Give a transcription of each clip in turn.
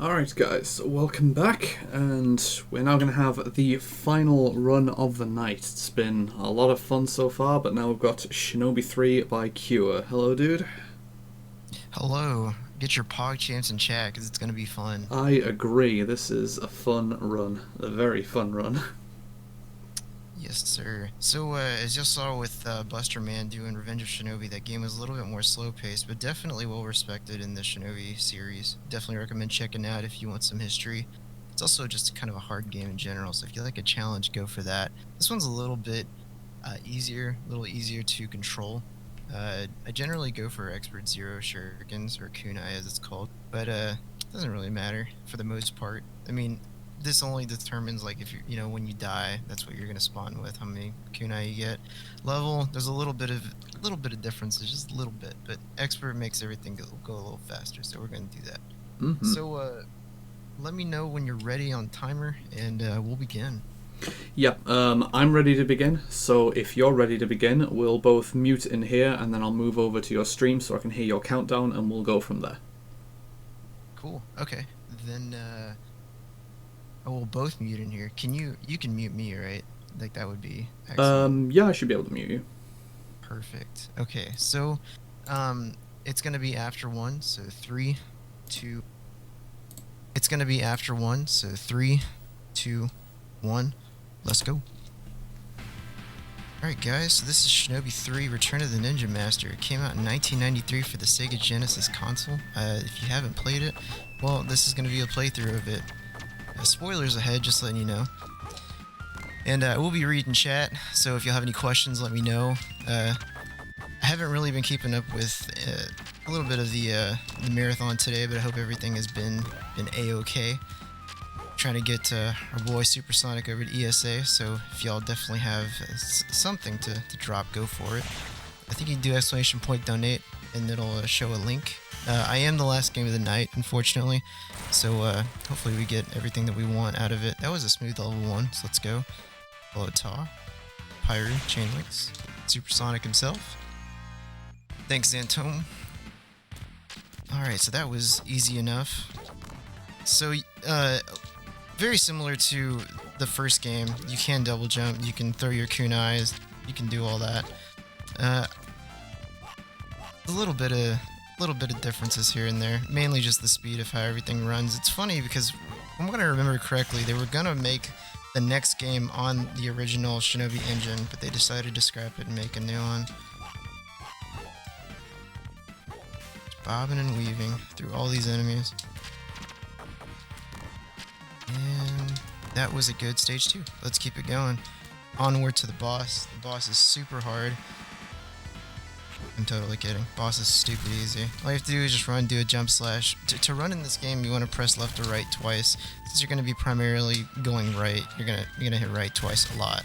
Alright guys, welcome back, and we're now going to have the final run of the night. It's been a lot of fun so far, but now we've got Shinobi 3 by Keaur. Hello dude. Hello. Get your pog champs in chat because it's going to be fun. I agree, this is a fun run. A very fun run. Yes, sir. So, as you saw with Buster Man doing Revenge of Shinobi, that game was a little bit more slow-paced, but definitely well-respected in the Shinobi series. Definitely recommend checking out if you want some history. It's also just kind of a hard game in general, so if you like a challenge, go for that. This one's a little bit easier, a little easier to control. I generally go for Expert Zero Shurikens, or Kunai as it's called, but it doesn't really matter for the most part. I mean, this only determines like if you when you die, that's what you're gonna spawn with, how many kunai you get. Level, there's a little bit of differences, just a little bit, but expert makes everything go a little faster, so we're gonna do that. So let me know when you're ready on timer, and we'll begin. Yep, I'm ready to begin, so if you're ready to begin, we'll both mute in here, and then I'll move over to your stream so I can hear your countdown, and we'll go from there. Cool, okay. Then, oh, we'll both mute in here. You can mute me, right? Like, that would be excellent. Yeah, I should be able to mute you. Perfect. Okay, so, it's gonna be after 1, so 3, 2... It's gonna be after 1, so 3, 2, 1. Let's go. Alright guys, so this is Shinobi 3, Return of the Ninja Master. It came out in 1993 for the Sega Genesis console. If you haven't played it, well, this is going to be a playthrough of it. Spoilers ahead, just letting you know. And we'll be reading chat, so if you have any questions, let me know. I haven't really been keeping up with a little bit of the marathon today, but I hope everything has been A-okay. Trying to get our boy Supersonic over to ESA, so if y'all definitely have something to drop, go for it. I think you can do exclamation point donate, and it'll show a link. I am the last game of the night, unfortunately, so hopefully we get everything that we want out of it. That was a smooth level 1, so let's go. Hello, Ta, Pyru, Chainlinks, Supersonic himself. Thanks, Xantome. Alright, so that was easy enough. So, very similar to the first game, you can double jump, you can throw your kunais, you can do all that. A little bit of differences here and there, mainly just the speed of how everything runs. It's funny because, from what I remember correctly, they were gonna make the next game on the original Shinobi engine, but they decided to scrap it and make a new one. Just bobbing and weaving through all these enemies. And that was a good stage 2. Let's keep it going. Onward to the boss. The boss is super hard. I'm totally kidding. Boss is stupid easy. All you have to do is just run, do a jump slash. To run in this game, you want to press left or right twice. Since you're going to be primarily going right, you're gonna hit right twice a lot.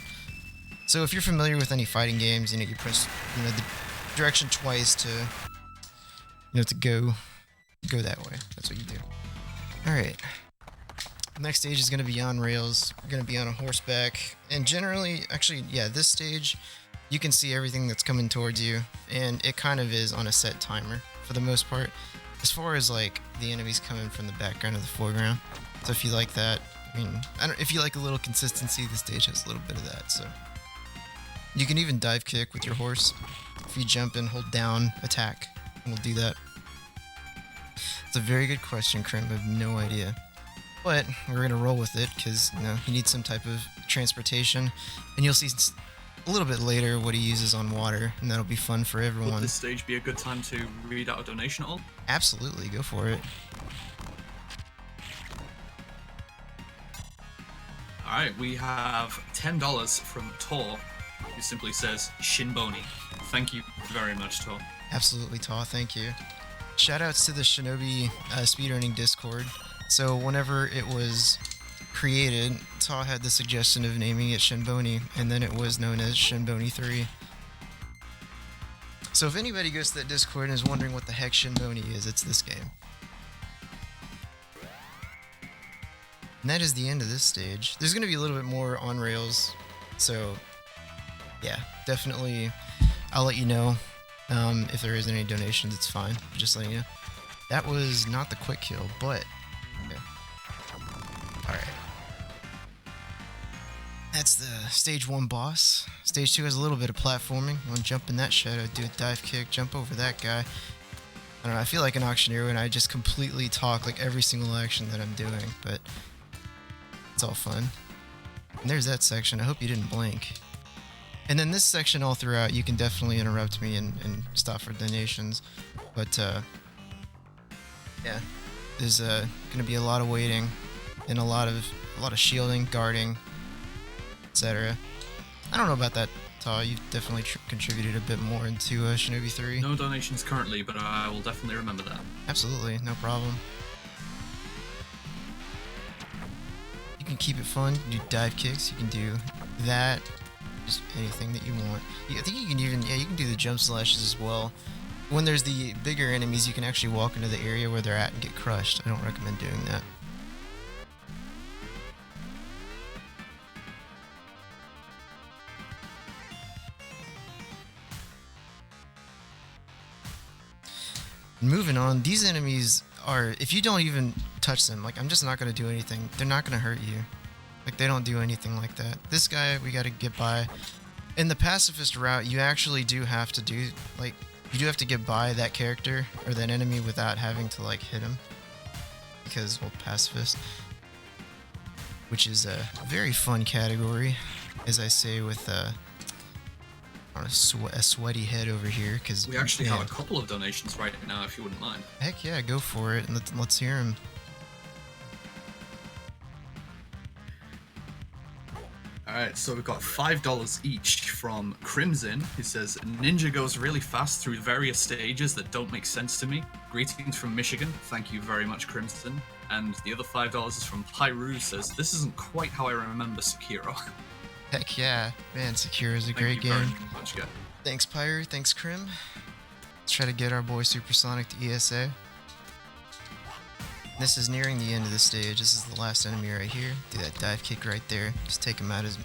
So if you're familiar with any fighting games, you press the direction twice to to go that way. That's what you do. All right. Next stage is going to be on rails, we're going to be on a horseback, and generally, actually, yeah, this stage, you can see everything that's coming towards you, and it kind of is on a set timer, for the most part, as far as, like, the enemies coming from the background or the foreground. So if you like that, I mean, if you like a little consistency, the stage has a little bit of that, so. You can even dive kick with your horse. If you jump and hold down, attack, and we'll do that. It's a very good question, Krim, I have no idea. But we're going to roll with it because, he needs some type of transportation. And you'll see a little bit later what he uses on water, and that'll be fun for everyone. Would this stage be a good time to read out a donation at all? Absolutely, go for it. Alright, we have $10 from Tor, who simply says, Shinboni. Thank you very much, Tor. Absolutely, Tor, thank you. Shoutouts to the Shinobi speedrunning Discord. So whenever it was created, Ta had the suggestion of naming it Shinboni, and then it was known as Shinboni 3. So if anybody goes to that Discord and is wondering what the heck Shinboni is, it's this game. And that is the end of this stage. There's going to be a little bit more on rails, so yeah, definitely I'll let you know. If there is any donations, it's fine. Just letting you know. That was not the quick kill, but Okay. Alright. That's the stage 1 boss. Stage 2 has a little bit of platforming. You want to jump in that shadow, do a dive kick, jump over that guy. I don't know, I feel like an auctioneer when I just completely talk like every single action that I'm doing, but it's all fun. And there's that section. I hope you didn't blink. And then this section all throughout, you can definitely interrupt me and stop for donations. But yeah, there's gonna be a lot of waiting and a lot of shielding, guarding, etc. I don't know about that, Ta. You've definitely contributed a bit more into Shinobi 3. No donations currently, but I will definitely remember that. Absolutely, no problem. You can keep it fun. You can do dive kicks. You can do that. Just anything that you want. I think you can even, yeah, you can do the jump slashes as well. When there's the bigger enemies, you can actually walk into the area where they're at and get crushed. I don't recommend doing that. Moving on, these enemies are, if you don't even touch them, like, I'm just not going to do anything. They're not going to hurt you. Like, they don't do anything like that. This guy, we got to get by. In the pacifist route, you actually do have to do, like, you do have to get by that character or that enemy without having to, like, hit him. Because, well, pacifist. Which is a very fun category, as I say, with a sweaty head over here. Because we actually have a couple of donations right now, if you wouldn't mind. Heck yeah, go for it. Let's hear him. Alright, so we've got $5 each from Crimson, who says, Ninja goes really fast through various stages that don't make sense to me. Greetings from Michigan. Thank you very much, Crimson. And the other $5 is from Pyru, says, this isn't quite how I remember Sekiro. Heck yeah. Man, Sekiro is a great game. Thank you very much, guys. Thanks, Pyru. Thanks, Crim. Let's try to get our boy Supersonic to ESA. This is nearing the end of the stage. This is the last enemy right here. Do that dive kick right there. Just take him out as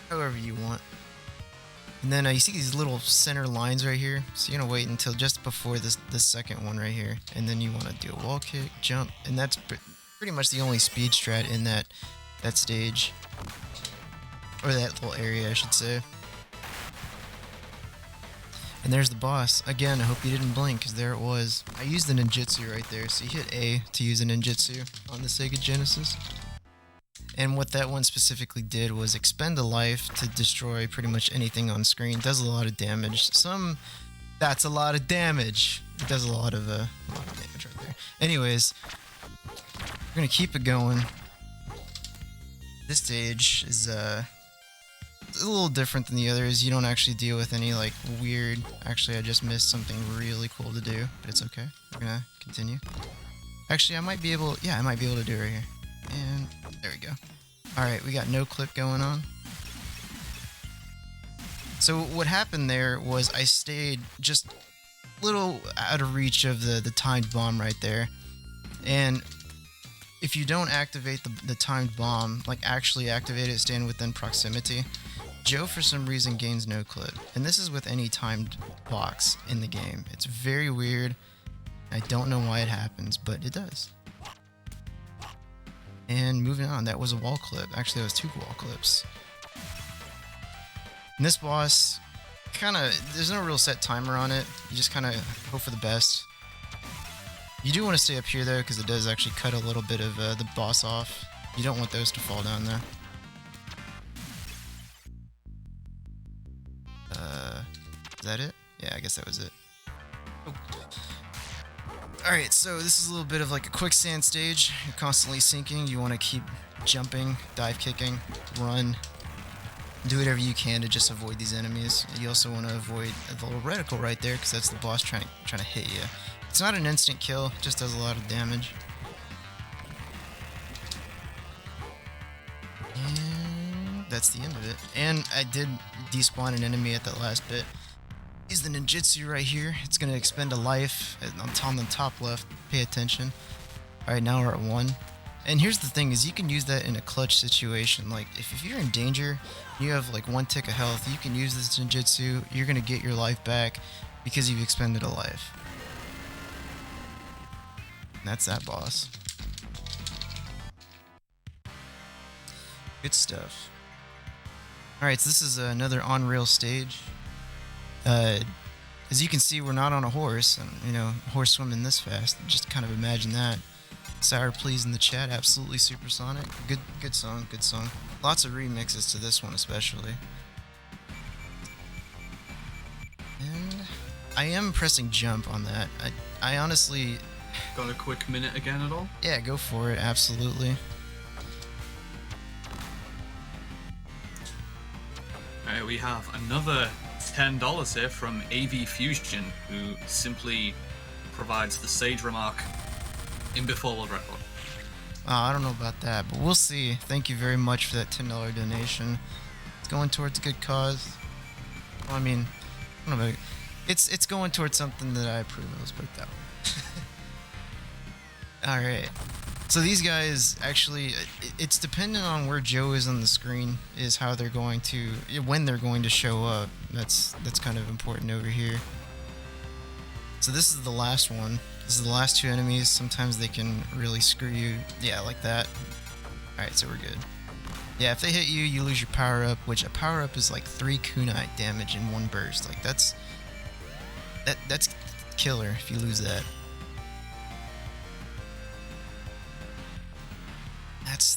however you want. And then you see these little center lines right here. So you're gonna wait until just before this second one right here, and then you want to do a wall kick, jump, and that's pretty much the only speed strat in that stage, or that little area, I should say. And there's the boss. Again, I hope you didn't blink, because there it was. I used the ninjutsu right there, so you hit A to use a ninjutsu on the Sega Genesis. And what that one specifically did was expend a life to destroy pretty much anything on screen. Does a lot of damage. That's a lot of damage. It does a lot of damage right there. Anyways, we're gonna keep it going. This stage is it's a little different than the others. You don't actually deal with any like weird. Actually, I just missed something really cool to do, but it's okay. We're gonna continue. Actually, I might be able to do it right here. And there we go. Alright, we got no clip going on. So what happened there was I stayed just a little out of reach of the timed bomb right there. And if you don't activate the timed bomb, like actually activate it, stand within proximity, Joe for some reason gains no clip. And this is with any timed box in the game. It's very weird. I don't know why it happens, but it does. And moving on, that was a wall clip. Actually, that was 2 wall clips. And this boss, there's no real set timer on it. You just kind of hope for the best. You do want to stay up here though, because it does actually cut a little bit of the boss off. You don't want those to fall down there. Is that it? Yeah, I guess that was it. Oh. Alright, so this is a little bit of like a quicksand stage. You're constantly sinking. You want to keep jumping, dive kicking, run. Do whatever you can to just avoid these enemies. You also want to avoid the little reticle right there, because that's the boss trying to hit you. It's not an instant kill, it just does a lot of damage. And that's the end of it. And I did despawn an enemy at that last bit. Use the ninjutsu right here. It's going to expend a life on the top left. Pay attention. Alright, now we're at 1. And here's the thing, is you can use that in a clutch situation. Like, if you're in danger, you have like 1 tick of health, you can use this ninjutsu, you're going to get your life back because you've expended a life. And that's that boss. Good stuff. Alright, so this is another on-rail stage. As you can see, we're not on a horse, and you know, a horse swimming this fast. Just kind of imagine that. Sour Please in the chat, absolutely supersonic. Good song, good song. Lots of remixes to this one, especially. And I am pressing jump on that. I honestly... Got a quick minute again at all? Yeah, go for it, absolutely. Alright, we have another $10 here from AV Fusion, who simply provides the sage remark in before world record. I don't know about that, but we'll see. Thank you very much for that $10 donation. It's going towards a good cause. Well, I mean, I don't know. It's going towards something that I approve of. Let's put it that way. All right. So these guys actually, it's dependent on where Joe is on the screen, is how they're going to, when they're going to show up. That's kind of important over here. So this is the last one. This is the last two enemies. Sometimes they can really screw you. Yeah, like that. Alright, so we're good. Yeah, if they hit you, you lose your power-up, which a power-up is like 3 kunai damage in one burst. Like, that's killer if you lose that.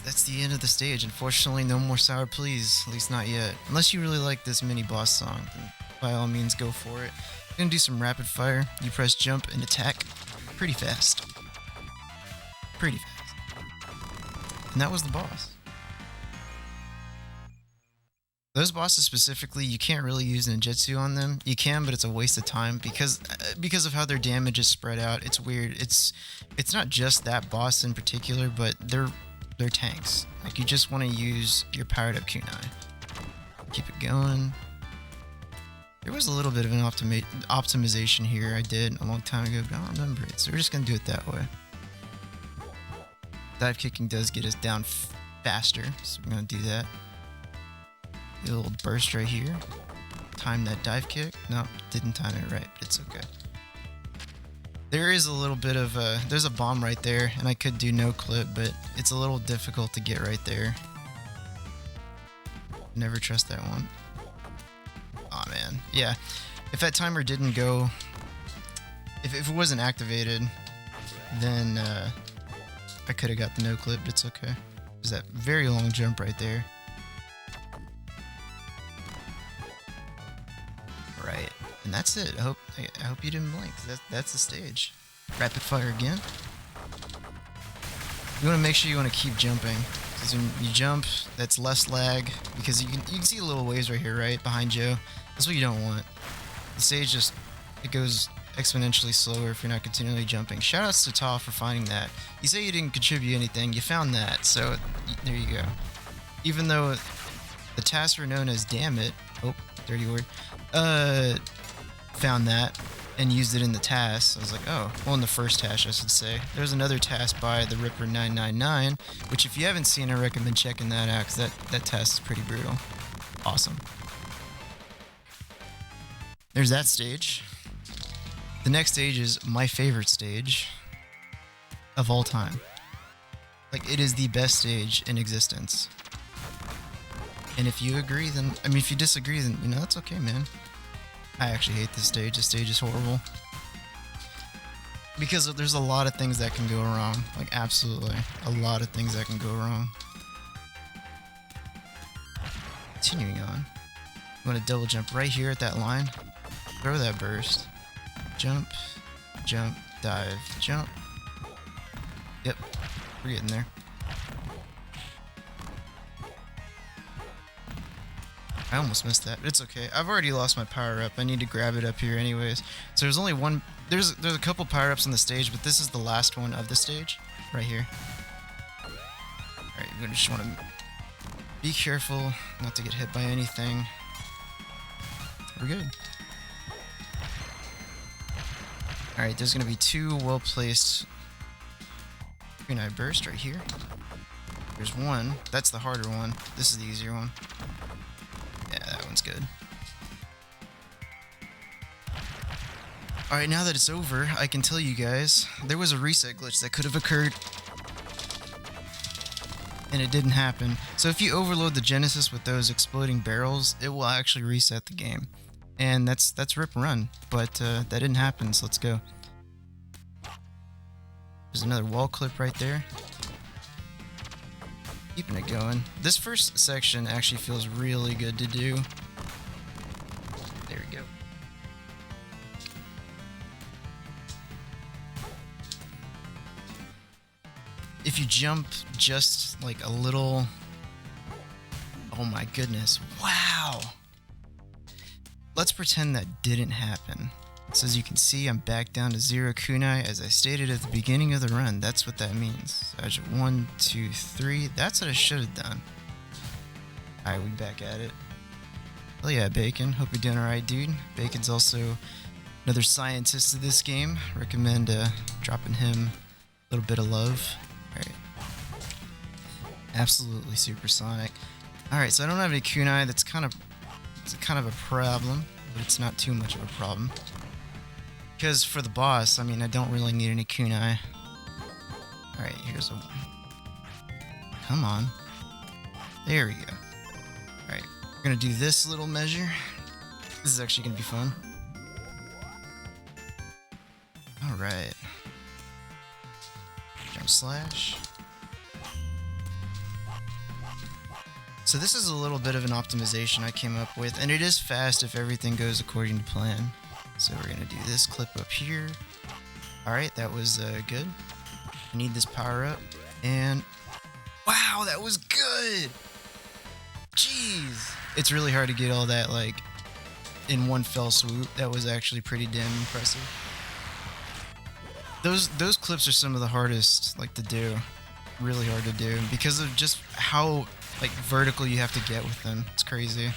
That's the end of the stage. Unfortunately, no more Sour Please, at least not yet. Unless you really like this mini boss song, then by all means go for it. I'm gonna do some rapid fire. You press jump and attack pretty fast. Pretty fast. And that was the boss. Those bosses specifically, you can't really use ninjutsu on them. You can, but it's a waste of time because of how their damage is spread out. It's weird. It's not just that boss in particular, but they're tanks. Like, you just want to use your powered up kunai. Keep it going. There was a little bit of an optimization here I did a long time ago, but I don't remember it, so we're just going to do it that way. Dive kicking does get us down faster, so we're going to do that. A little burst right here. Time that dive kick. No, didn't time it right, but it's okay. There is a little bit of there's a bomb right there, and I could do no clip, but it's a little difficult to get right there. Never trust that one. Aw, man. Yeah. If that timer didn't go, if it wasn't activated, then I could have got the no clip, but it's okay. There's that very long jump right there. Right. And that's it. I hope you didn't blink. That's the stage. Rapid fire again. You want to make sure you want to keep jumping, because when you jump, that's less lag. Because you can see the little waves right here, right behind Joe. That's what you don't want. The stage it goes exponentially slower if you're not continually jumping. Shoutouts to Ta for finding that. You say you didn't contribute anything, you found that, so there you go. Even though the tasks were known as "damn it," oh, dirty word. Found that and used it in the task. I was like, oh, well, in the first task, I should say. There's another task by the Ripper 999, which if you haven't seen, I recommend checking that out, because that task is pretty brutal. Awesome. There's that stage. The next stage is my favorite stage of all time. Like, it is the best stage in existence. And if you agree, then, I mean, if you disagree, then, you know, that's okay, man. I actually hate this stage. This stage is horrible. Because there's a lot of things that can go wrong. Like, absolutely. A lot of things that can go wrong. Continuing on. You want to double jump right here at that line. Throw that burst. Jump. Jump. Dive. Jump. Yep. We're getting there. I almost missed that, but it's okay. I've already lost my power up. I need to grab it up here anyways. So there's only one. There's a couple power ups on the stage, but this is the last one of the stage, right here. All right, you're gonna just want to be careful not to get hit by anything. We're good. All right, there's gonna be two well placed kunai burst right here. There's one. That's the harder one. This is the easier one. Yeah, that one's good. Alright, now that it's over, I can tell you guys, there was a reset glitch that could have occurred. and it didn't happen. So if you overload the Genesis with those exploding barrels, it will actually reset the game. And that's rip and run, but that didn't happen, so let's go. There's another wall clip right there. Keeping it going. This first section actually feels really good to do. There we go. If you jump just like a little... Oh my goodness. Wow! Let's pretend that didn't happen. So as you can see, I'm back down to 0 kunai as I stated at the beginning of the run. That's what that means. So I just 1, 2, 3. That's what I should have done. Alright, we back at it. Oh yeah, Bacon. Hope you're doing alright, dude. Bacon's also another scientist of this game. Recommend dropping him a little bit of love. Alright. Absolutely supersonic. Alright, so I don't have any kunai. That's kind of a problem, but it's not too much of a problem. Because for the boss, I mean, I don't really need any kunai. Alright, here's a... Come on. There we go. Alright, we're gonna do this little measure. This is actually gonna be fun. Alright. Jump slash. So this is a little bit of an optimization I came up with, and it is fast if everything goes according to plan. So we're gonna do this clip up here. Alright, that was good. I need this power up, and wow, that was good! Jeez! It's really hard to get all that, like, in one fell swoop. That was actually pretty damn impressive. Those clips are some of the hardest, like, to do. Really hard to do, because of just how, like, vertical you have to get with them. It's crazy.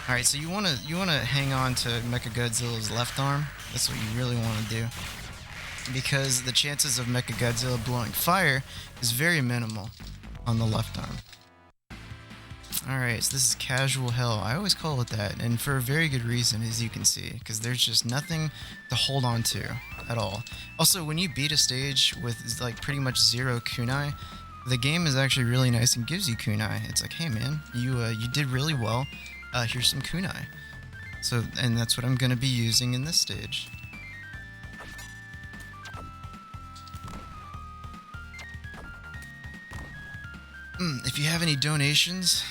Alright, so you wanna hang on to Mechagodzilla's left arm. That's what you really wanna do. Because the chances of Mechagodzilla blowing fire is very minimal on the left arm. Alright, so this is casual hell. I always call it that, and for a very good reason, as you can see, because there's just nothing to hold on to at all. Also, when you beat a stage with like pretty much 0 kunai, the game is actually really nice and gives you kunai. It's like, hey man, you did really well. Here's some kunai. So, and that's what I'm going to be using in this stage. If you have any donations,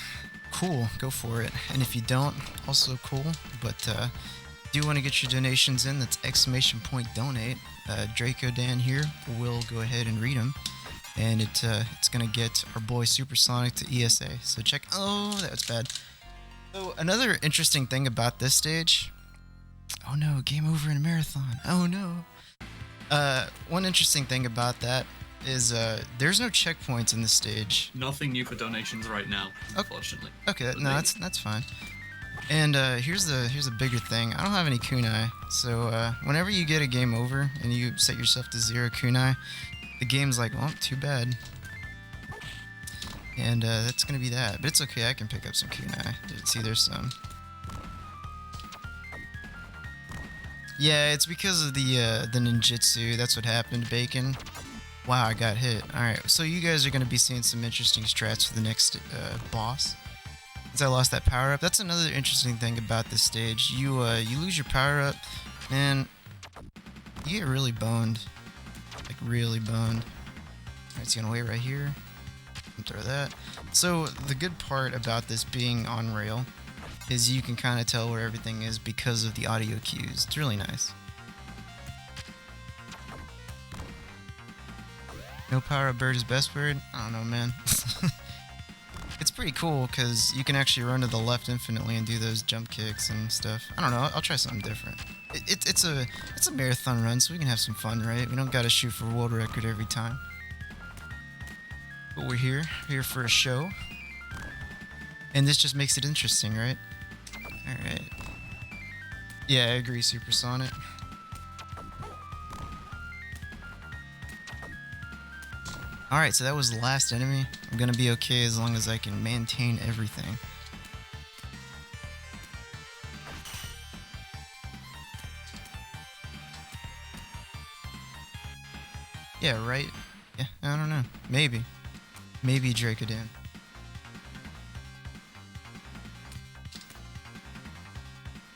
cool, go for it. And if you don't, also cool. But do want to get your donations in. That's !donate. Draco Dan here will go ahead and read them, and it's gonna get our boy Supersonic to ESA. So check. Oh, that was bad. So another interesting thing about this stage. Oh no, game over in a marathon. Oh no. One interesting thing about that is there's no checkpoints in this stage. Nothing new for donations right now, unfortunately. Okay, no, that's fine. And here's a bigger thing. I don't have any kunai, so whenever you get a game over and you set yourself to 0 kunai, the game's like, well, too bad. And that's gonna be that. But it's okay, I can pick up some kunai. See, there's some. Yeah, it's because of the ninjutsu. That's what happened, Bacon. Wow, I got hit. Alright, so you guys are gonna be seeing some interesting strats for the next boss. Since I lost that power up, that's another interesting thing about this stage. You lose your power up, and you get really boned, like really boned. Alright, it's gonna wait right here. Throw that. So the good part about this being on rail is you can kind of tell where everything is because of the audio cues. It's really nice. No power up bird is best bird? I don't know, man. It's pretty cool because you can actually run to the left infinitely and do those jump kicks and stuff. I don't know. I'll try something different. It's a marathon run, so we can have some fun, right? We don't gotta shoot for a world record every time. But we're here for a show, and this just makes it interesting, right? All right. Yeah, I agree, Supersonic. Alright, so that was the last enemy. I'm gonna be okay as long as I can maintain everything. Yeah, right? Yeah, I don't know. Maybe. Maybe Dracodon.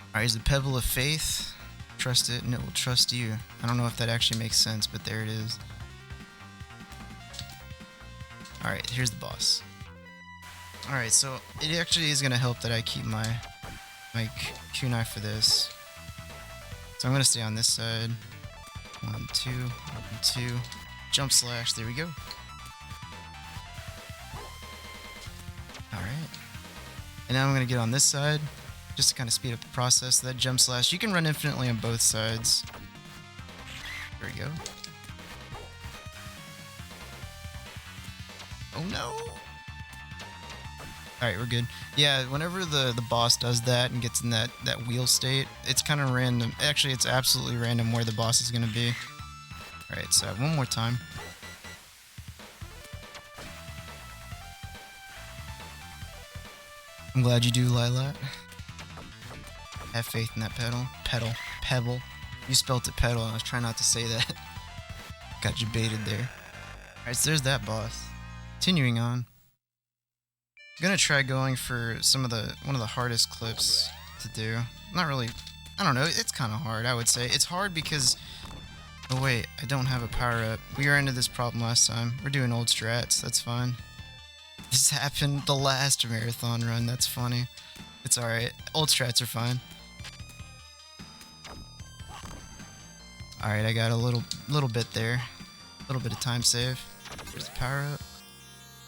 Alright, here's the Pebble of Faith. Trust it and it will trust you. I don't know if that actually makes sense, but there it is. Alright, here's the boss. Alright, so it actually is going to help that I keep my kunai for this. So I'm going to stay on this side. 1, 2, 1, 2. Jump slash, there we go. Alright. And now I'm going to get on this side, just to kind of speed up the process. That jump slash, you can run infinitely on both sides. There we go. Oh no! Alright, we're good. Yeah, whenever the boss does that and gets in that wheel state, it's kind of random. Actually, it's absolutely random where the boss is going to be. Alright, so one more time. I'm glad you do, Lilat. Have faith in that pebble. You spelt it pedal, and I was trying not to say that. Got you baited there. Alright, so there's that boss. Continuing on. I'm gonna try going for one of the hardest clips to do. Not really, I don't know, it's kind of hard, I would say. It's hard because, oh wait, I don't have a power up. We ran into this problem last time. We're doing old strats, that's fine. This happened the last marathon run, that's funny. It's alright, old strats are fine. Alright, I got a little bit there. A little bit of time save. Here's the power up.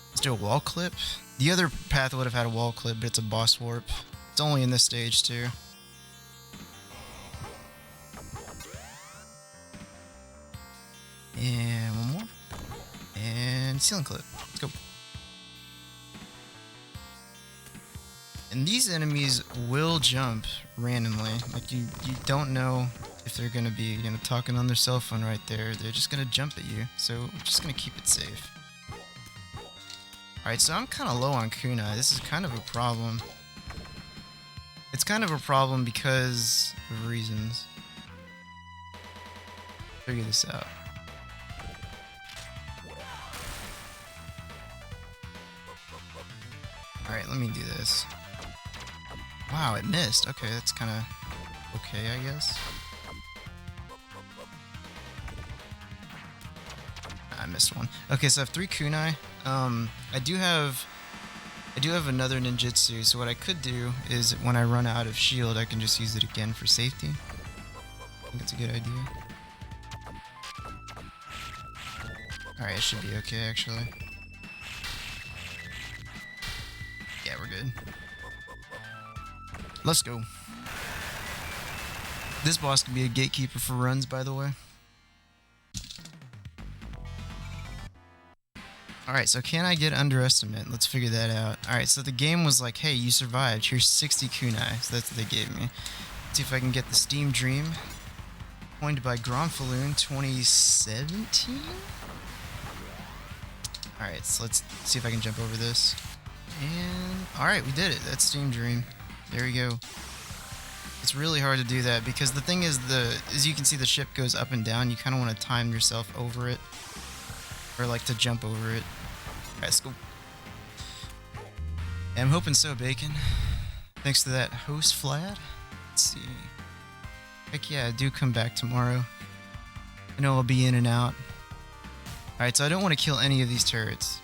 Let's do a wall clip. The other path would have had a wall clip, but it's a boss warp. It's only in this stage too. And one more. And ceiling clip. Let's go. And these enemies will jump randomly. Like you don't know if they're gonna be, talking on their cell phone right there. They're just gonna jump at you. So we're just gonna keep it safe. Alright, so I'm kind of low on kunai. This is kind of a problem. It's kind of a problem because of reasons. Figure this out. Alright, let me do this. Wow, it missed. Okay, that's kind of okay, I guess. I missed one. Okay, so I have 3 kunai. I do have another ninjutsu, so what I could do is when I run out of shield, I can just use it again for safety. I think it's a good idea. Alright, it should be okay, actually. Yeah, we're good. Let's go. This boss can be a gatekeeper for runs, by the way. Alright, so can I get underestimate? Let's figure that out. Alright, so the game was like, hey, you survived. Here's 60 kunai. So that's what they gave me. Let's see if I can get the Steam Dream. Coined by Gromfaloon 2017? Alright, so let's see if I can jump over this. And alright, we did it. That's Steam Dream. There we go. It's really hard to do that because the thing is, as you can see, the ship goes up and down. You kind of want to time yourself over it. Or like to jump over it. Alright, let's go. Yeah, I'm hoping so, Bacon. Thanks to that host flat. Let's see. Heck yeah, I do come back tomorrow. I know I'll be in and out. Alright, so I don't want to kill any of these turrets.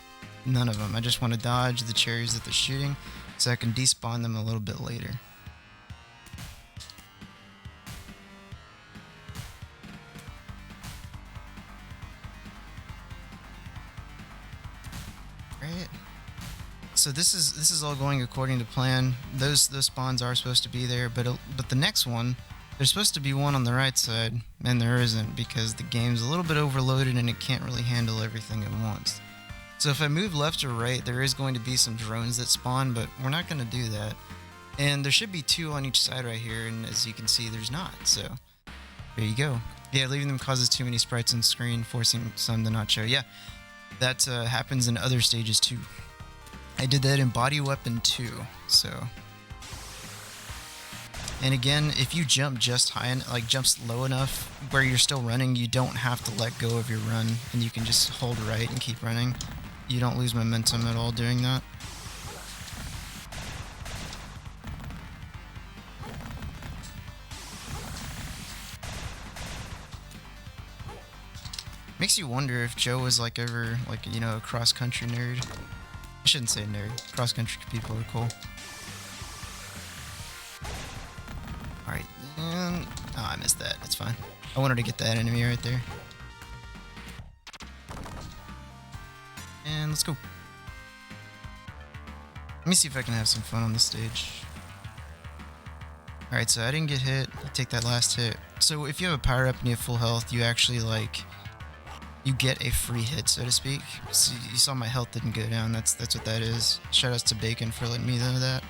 None of them. I just want to dodge the cherries that they're shooting so I can despawn them a little bit later. So this is all going according to plan. Those spawns are supposed to be there, but the next one, there's supposed to be one on the right side, and there isn't because the game's a little bit overloaded and it can't really handle everything at once. So if I move left or right, there is going to be some drones that spawn, but we're not going to do that. And there should be 2 on each side right here, and as you can see, there's not. So there you go. Yeah, leaving them causes too many sprites on screen, forcing some to not show. Yeah, that happens in other stages too. I did that in Body Weapon 2, so... And again, if you jump just high and like jumps low enough where you're still running, you don't have to let go of your run, and you can just hold right and keep running. You don't lose momentum at all doing that. Makes you wonder if Joe was like ever like, you know, a cross-country nerd. I shouldn't say nerd. Cross-country people are cool. Alright, and... oh, I missed that. That's fine. I wanted to get that enemy right there. And let's go. Let me see if I can have some fun on this stage. Alright, so I didn't get hit. I take that last hit. So if you have a power-up and you have full health, you actually like... you get a free hit, so to speak. So you saw my health didn't go down. That's what that is. Shoutouts to Bacon for letting me know that.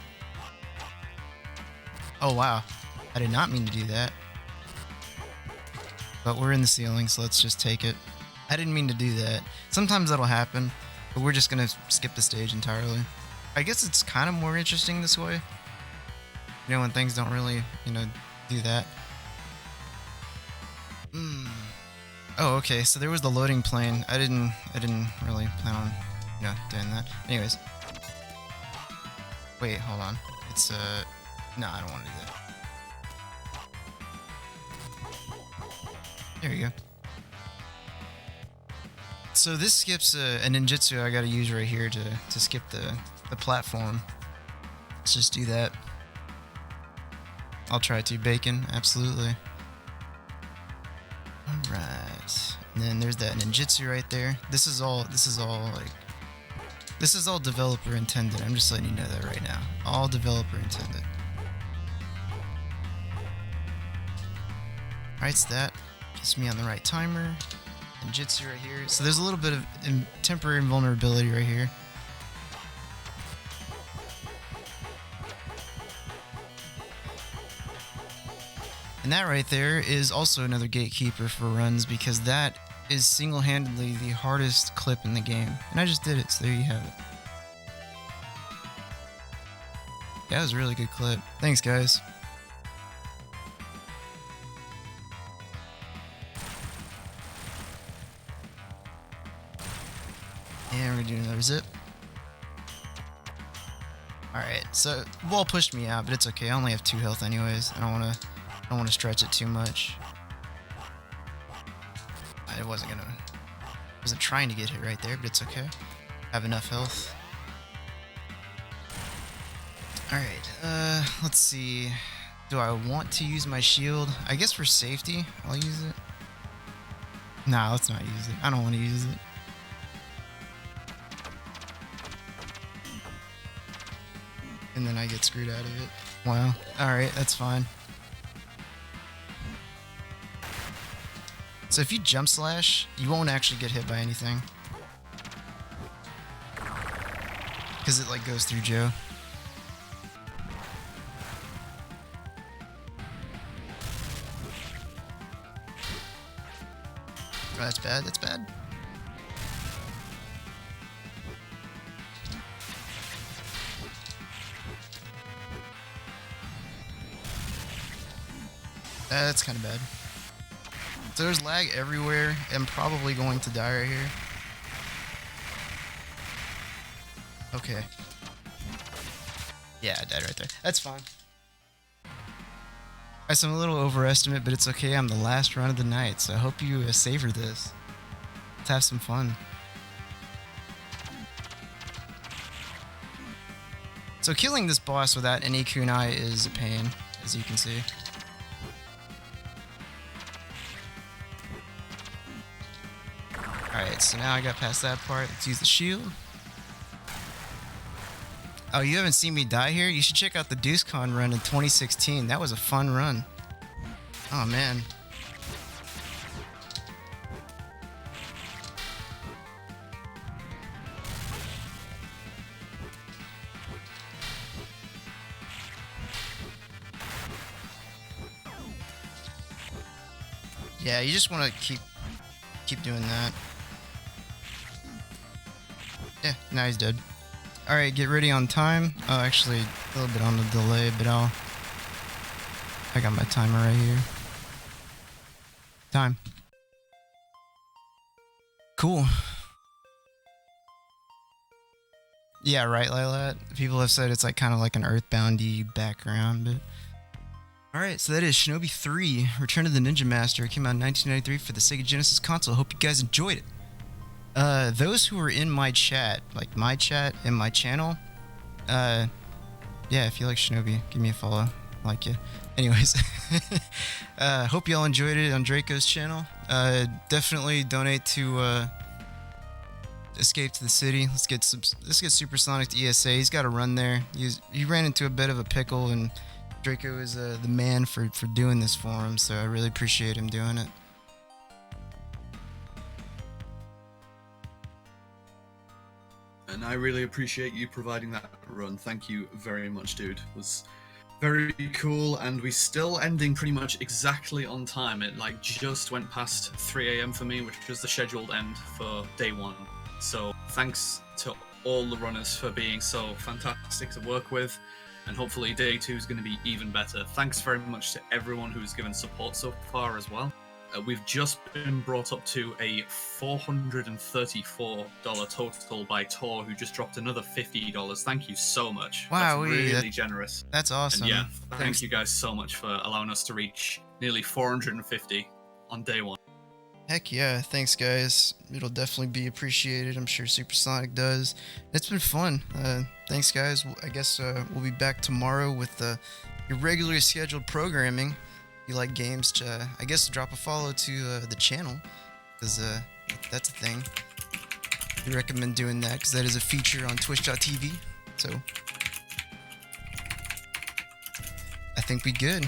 Oh wow, I did not mean to do that. But we're in the ceiling, so let's just take it. I didn't mean to do that. Sometimes that'll happen, but we're just gonna skip the stage entirely. I guess it's kind of more interesting this way. You know, when things don't really, you know, do that. Oh, okay, so there was the loading plane. I didn't really plan on, you know, doing that. Anyways. Wait, hold on. It's, no, I don't want to do that. There you go. So this skips a ninjutsu I gotta use right here to skip the platform. Let's just do that. I'll try to. Bacon, absolutely. Alright, and then there's that ninjutsu right there. This is all developer intended. I'm just letting you know that right now. All developer intended. Alright, so that gets me on the right timer. Ninjutsu right here. So there's a little bit of temporary invulnerability right here. And that right there is also another gatekeeper for runs, because that is single-handedly the hardest clip in the game. And I just did it, so there you have it. Yeah, that was a really good clip. Thanks, guys. And we're gonna do another zip. Alright, so wall pushed me out, but it's okay. I only have 2 health anyways. I don't want to stretch it too much. I wasn't trying to get hit right there, but it's okay. I have enough health. Alright, let's see. Do I want to use my shield? I guess for safety, I'll use it. Nah, let's not use it. I don't want to use it. And then I get screwed out of it. Wow. Alright, that's fine. So if you jump slash, you won't actually get hit by anything. Because it like goes through Joe. Oh, that's bad, that's bad. That's kind of bad. So there's lag everywhere. I'm probably going to die right here. Okay. Yeah, I died right there. That's fine. Guys, I'm a little overestimate, but it's okay. I'm the last run of the night, so I hope you savor this. Let's have some fun. So killing this boss without any kunai is a pain, as you can see. Alright, so now I got past that part. Let's use the shield. Oh, you haven't seen me die here? You should check out the DeuceCon run in 2016. That was a fun run. Oh, man. Yeah, you just want to keep doing that. Yeah, now he's dead. Alright, get ready on time. Oh, actually, a little bit on the delay, but I got my timer right here. Time. Cool. Yeah, right, Lilat. People have said it's like kind of like an Earthbound-y background, but... Alright, so that is Shinobi 3, Return of the Ninja Master. It came out in 1993 for the Sega Genesis console. Hope you guys enjoyed it. Those who were in my chat, like my chat and my channel, yeah, if you like Shinobi, give me a follow. I like you. Anyways, hope y'all enjoyed it on Draco's channel. Definitely donate to Escape to the City. Let's get Supersonic to ESA. He's got to run there. He ran into a bit of a pickle, and Draco is the man for doing this for him. So I really appreciate him doing it. And I really appreciate you providing that run. Thank you very much, dude. It was very cool, and we still ending pretty much exactly on time. It like just went past 3 a.m. for me, which was the scheduled end for day 1. So thanks to all the runners for being so fantastic to work with, and hopefully day 2 is going to be even better. Thanks very much to everyone who's given support so far as well. We've just been brought up to a $434 total by Tor, who just dropped another $50. Thank you so much. Wow, that's really generous. That's awesome. And yeah, thank you guys so much for allowing us to reach nearly 450 on day 1. Heck yeah, thanks guys. It'll definitely be appreciated. I'm sure Supersonic does. It's been fun. Thanks guys. I guess we'll be back tomorrow with your regularly scheduled programming. If you like games, I guess drop a follow to the channel, because that's a thing. We recommend doing that, because that is a feature on twitch.tv. So I think we good.